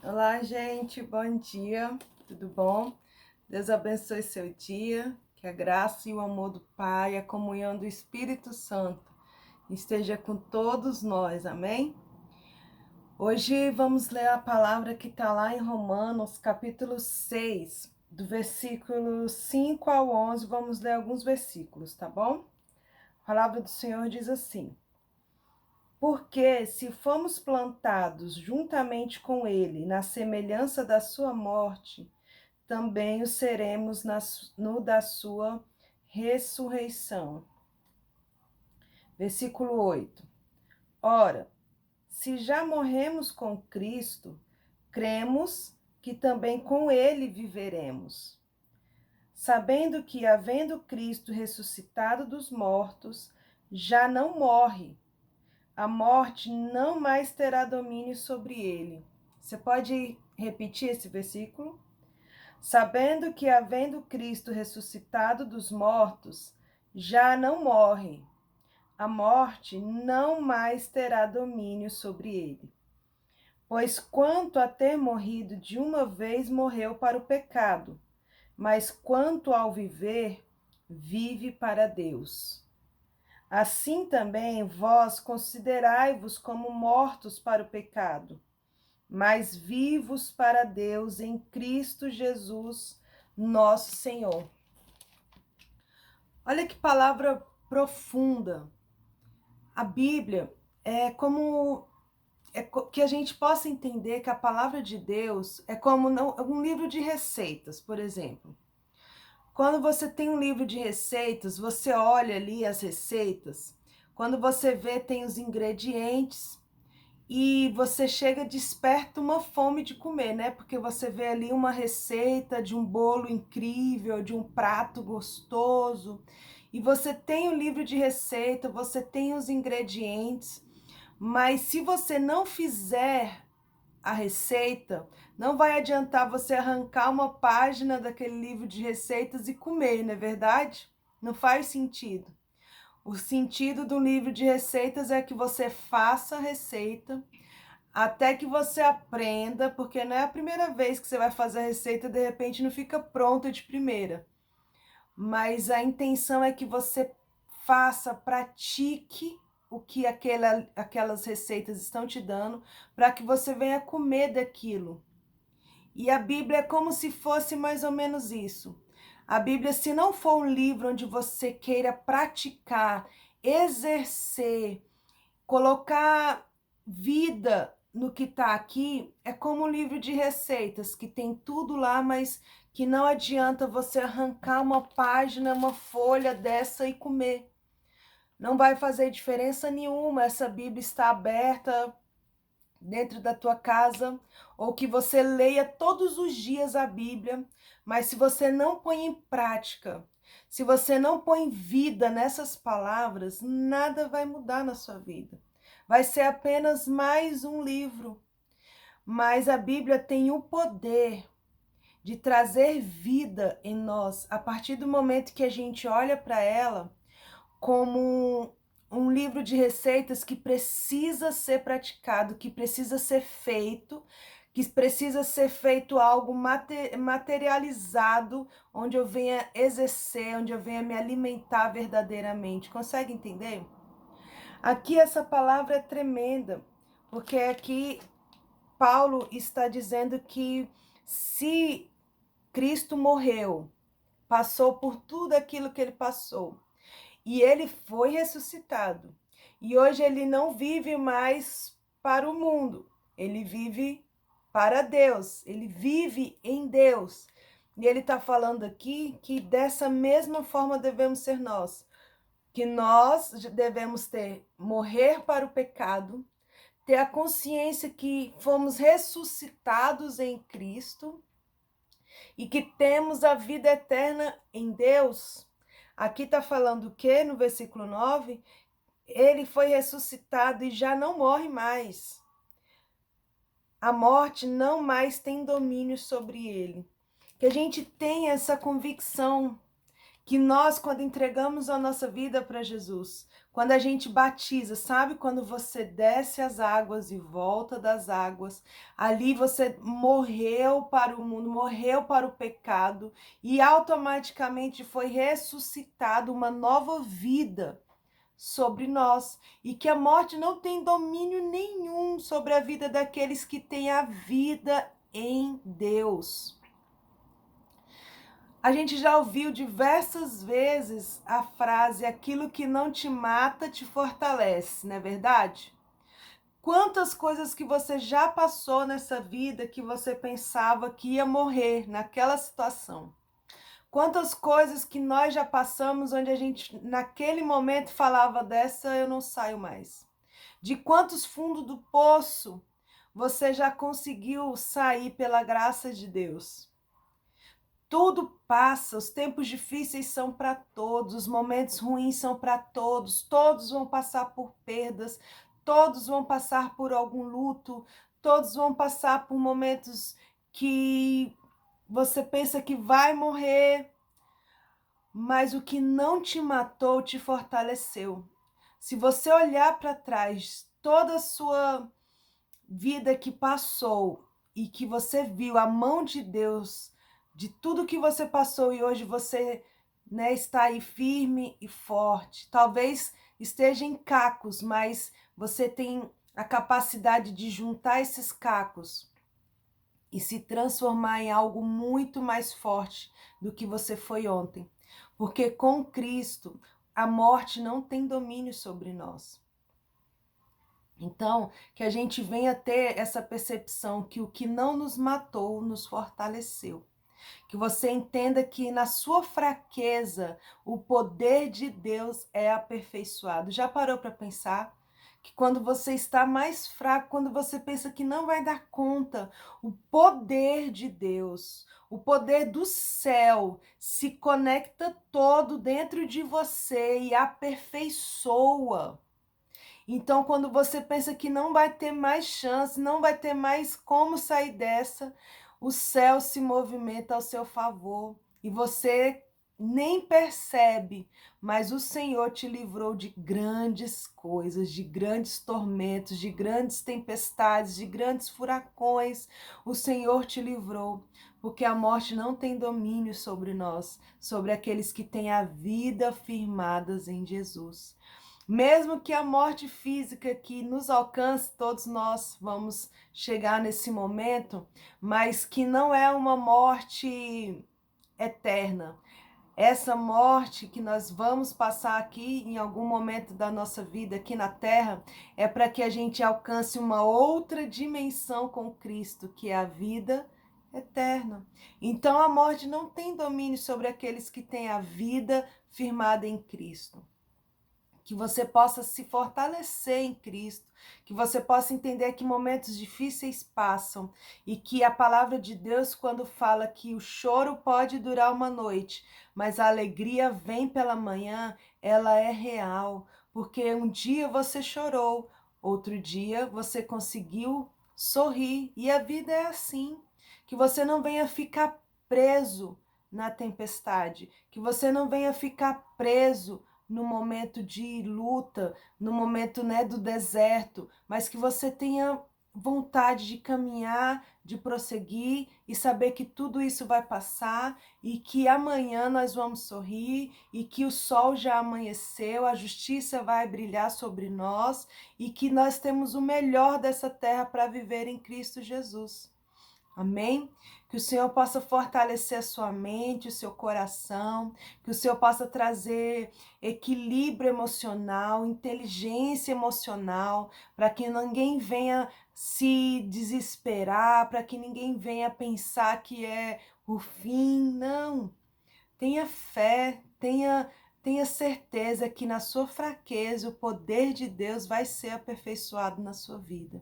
Olá, gente, bom dia, tudo bom? Deus abençoe seu dia, que a graça e o amor do Pai, a comunhão do Espírito Santo esteja com todos nós, amém? Hoje vamos ler a palavra que está lá em Romanos, capítulo 6, do versículo 5 ao 11, vamos ler alguns versículos, tá bom? A palavra do Senhor diz assim: Porque se fomos plantados juntamente com ele na semelhança da sua morte, também o seremos no da sua ressurreição. Versículo 8. Ora, se já morremos com Cristo, cremos que também com ele viveremos, sabendo que, havendo Cristo ressuscitado dos mortos, já não morre. A morte não mais terá domínio sobre ele. Você pode repetir esse versículo? Sabendo que, havendo Cristo ressuscitado dos mortos, já não morre. A morte não mais terá domínio sobre ele. Pois quanto a ter morrido de uma vez, morreu para o pecado, mas quanto ao viver, vive para Deus. Assim também vós considerai-vos como mortos para o pecado, mas vivos para Deus em Cristo Jesus, nosso Senhor. Olha que palavra profunda. A Bíblia é como que a gente possa entender que a palavra de Deus é como um livro de receitas, por exemplo. Quando você tem um livro de receitas, você olha ali as receitas, quando você vê, tem os ingredientes e você chega desperta uma fome de comer, né? Porque você vê ali uma receita de um bolo incrível, de um prato gostoso, e você tem o livro de receita, você tem os ingredientes, mas se você não fizer a receita, não vai adiantar você arrancar uma página daquele livro de receitas e comer, não é verdade? Não faz sentido. O sentido do livro de receitas é que você faça a receita até que você aprenda, porque não é a primeira vez que você vai fazer a receita, de repente não fica pronta de primeira. Mas a intenção é que você faça, pratique o que aquelas receitas estão te dando, para que você venha comer daquilo. E a Bíblia é como se fosse mais ou menos isso. A Bíblia, se não for um livro onde você queira praticar, exercer, colocar vida no que está aqui, é como um livro de receitas, que tem tudo lá, mas que não adianta você arrancar uma página, uma folha dessa e comer. Não vai fazer diferença nenhuma. Essa Bíblia está aberta dentro da tua casa, ou que você leia todos os dias a Bíblia, mas se você não põe em prática, se você não põe vida nessas palavras, nada vai mudar na sua vida. Vai ser apenas mais um livro, mas a Bíblia tem o poder de trazer vida em nós a partir do momento que a gente olha para ela como um livro de receitas que precisa ser praticado, que precisa ser feito, que precisa ser feito algo materializado, onde eu venha exercer, onde eu venha me alimentar verdadeiramente. Consegue entender? Aqui essa palavra é tremenda, porque aqui Paulo está dizendo que se Cristo morreu, passou por tudo aquilo que ele passou, e ele foi ressuscitado. E hoje ele não vive mais para o mundo, ele vive para Deus, ele vive em Deus. E ele está falando aqui que dessa mesma forma devemos ser nós, que nós devemos morrer para o pecado, ter a consciência que fomos ressuscitados em Cristo e que temos a vida eterna em Deus. Aqui está falando o que no versículo 9? Ele foi ressuscitado e já não morre mais. A morte não mais tem domínio sobre ele. Que a gente tenha essa convicção Que nós, quando entregamos a nossa vida para Jesus, quando a gente batiza, sabe quando você desce as águas e volta das águas, ali você morreu para o mundo, morreu para o pecado e automaticamente foi ressuscitado uma nova vida sobre nós, e que a morte não tem domínio nenhum sobre a vida daqueles que têm a vida em Deus. A gente já ouviu diversas vezes a frase: aquilo que não te mata te fortalece, não é verdade? Quantas coisas que você já passou nessa vida que você pensava que ia morrer naquela situação. Quantas coisas que nós já passamos onde a gente naquele momento falava: dessa eu não saio mais. De quantos fundos do poço você já conseguiu sair pela graça de Deus. Tudo passa, os tempos difíceis são para todos, os momentos ruins são para todos, todos vão passar por perdas, todos vão passar por algum luto, todos vão passar por momentos que você pensa que vai morrer, mas o que não te matou te fortaleceu. Se você olhar para trás, toda a sua vida que passou e que você viu a mão de Deus de tudo que você passou e hoje você, né, está aí firme e forte. Talvez esteja em cacos, mas você tem a capacidade de juntar esses cacos e se transformar em algo muito mais forte do que você foi ontem. Porque com Cristo, a morte não tem domínio sobre nós. Então, que a gente venha ter essa percepção que o que não nos matou nos fortaleceu. Que você entenda que na sua fraqueza o poder de Deus é aperfeiçoado. Já parou para pensar que quando você está mais fraco, quando você pensa que não vai dar conta, o poder de Deus, o poder do céu se conecta todo dentro de você e aperfeiçoa. Então, quando você pensa que não vai ter mais chance, não vai ter mais como sair dessa, o céu se movimenta ao seu favor e você nem percebe, mas o Senhor te livrou de grandes coisas, de grandes tormentos, de grandes tempestades, de grandes furacões. O Senhor te livrou, porque a morte não tem domínio sobre nós, sobre aqueles que têm a vida firmadas em Jesus. Mesmo que a morte física que nos alcance, todos nós vamos chegar nesse momento, mas que não é uma morte eterna. Essa morte que nós vamos passar aqui em algum momento da nossa vida aqui na Terra é para que a gente alcance uma outra dimensão com Cristo, que é a vida eterna. Então a morte não tem domínio sobre aqueles que têm a vida firmada em Cristo. Que você possa se fortalecer em Cristo, que você possa entender que momentos difíceis passam e que a palavra de Deus, quando fala que o choro pode durar uma noite, mas a alegria vem pela manhã, ela é real, porque um dia você chorou, outro dia você conseguiu sorrir, e a vida é assim, que você não venha ficar preso na tempestade, que você não venha ficar preso no momento de luta, no momento, né, do deserto, mas que você tenha vontade de caminhar, de prosseguir e saber que tudo isso vai passar e que amanhã nós vamos sorrir e que o sol já amanheceu, a justiça vai brilhar sobre nós e que nós temos o melhor dessa terra para viver em Cristo Jesus. Amém? Que o Senhor possa fortalecer a sua mente, o seu coração, que o Senhor possa trazer equilíbrio emocional, inteligência emocional, para que ninguém venha se desesperar, para que ninguém venha pensar que é o fim. Não. Tenha fé, tenha certeza que na sua fraqueza o poder de Deus vai ser aperfeiçoado na sua vida.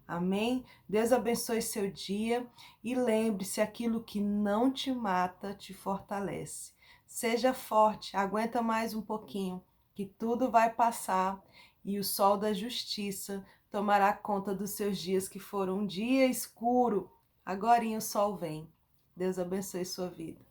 Amém? Deus abençoe seu dia e lembre-se, aquilo que não te mata te fortalece. Seja forte, aguenta mais um pouquinho, que tudo vai passar e o sol da justiça tomará conta dos seus dias que foram um dia escuro. Agorinha o sol vem. Deus abençoe sua vida.